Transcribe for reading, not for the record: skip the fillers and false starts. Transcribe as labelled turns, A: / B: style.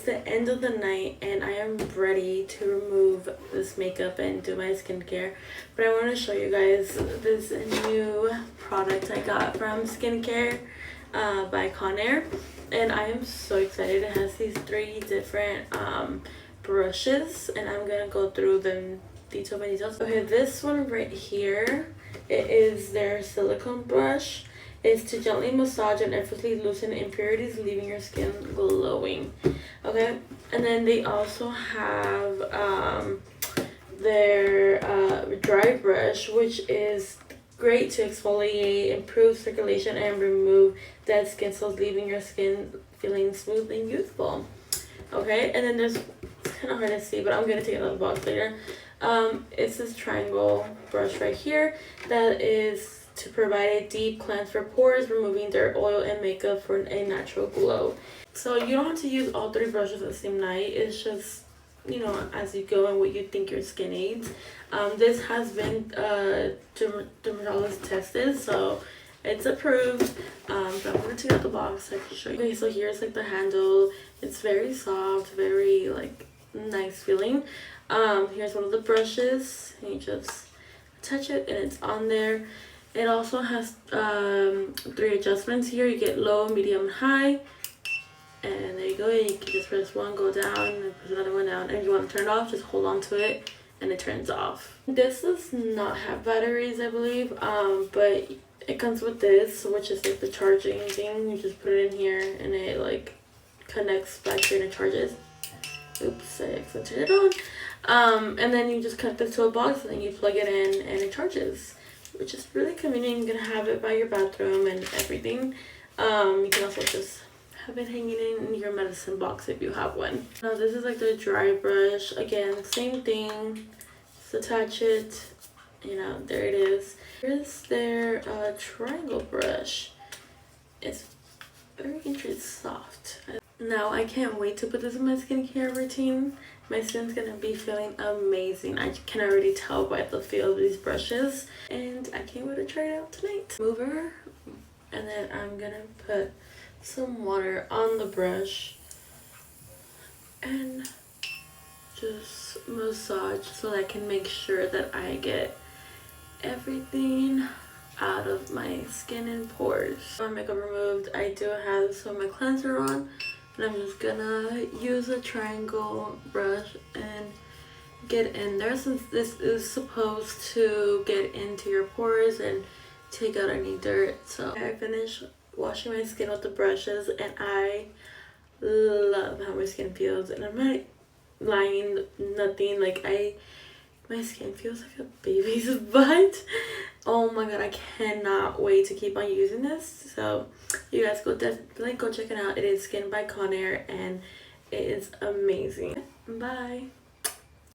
A: it's the end of the night and I am ready to remove this makeup and do my skincare. But I want to show you guys this new product I got from skincare by Conair. And I am so excited. It has these 3 different brushes and I'm going to go through them detail by detail. Okay, this one right here, it is their silicone brush. Is to gently massage and effortlessly loosen impurities, leaving your skin glowing. Okay, and then they also have their dry brush, which is great to exfoliate, improve circulation, and remove dead skin cells, leaving your skin feeling smooth and youthful. Okay, and then there's, it's kind of hard to see, but I'm gonna take it out of the box later. It's this triangle brush right here that is to provide a deep cleanse for pores, removing dirt, oil, and makeup for a natural glow. So you don't have to use all 3 brushes at the same night. It's just, you know, as you go and what you think your skin needs. This has been dermatologist tested, so it's approved. But I'm gonna take out the box so I can show you. Okay, so here's like the handle. It's very soft, very like nice feeling. Here's one of the brushes. You just touch it and it's on there. It also has 3 adjustments here. You get low, medium, high. And there you go. You can just press one, go down, and press another one down. And if you want to turn it off, just hold on to it and it turns off. This does not have batteries, I believe. But it comes with this, which is like the charging thing. You just put it in here and it like connects back here and it charges. Oops, I accidentally turned it on. And then you just connect this to a box and then you plug it in and it charges, which is really convenient. You're gonna have it by your bathroom and everything. You can also just have it hanging in your medicine box if you have one. Now this is like the dry brush. Again, same thing. Just attach it. You know, there it is. Here's their triangle brush. It's very interesting, soft. Now I can't wait to put this in my skincare routine. My skin's gonna be feeling amazing. I can already tell by the feel of these brushes. And I can't wait to try it out tonight. Mover. And then I'm gonna put some water on the brush. And just massage so that I can make sure that I get everything out of my skin and pores. My makeup removed, I do have some of my cleanser on. And I'm just gonna use a triangle brush and get in there, since this is supposed to get into your pores and take out any dirt. So I finished washing my skin with the brushes and I love how my skin feels. And I'm not lying, nothing. Like my skin feels like a baby's butt. Oh my god, I cannot wait to keep on using this. So you guys definitely go check it out. It is Skin by Conair and it is amazing. Bye.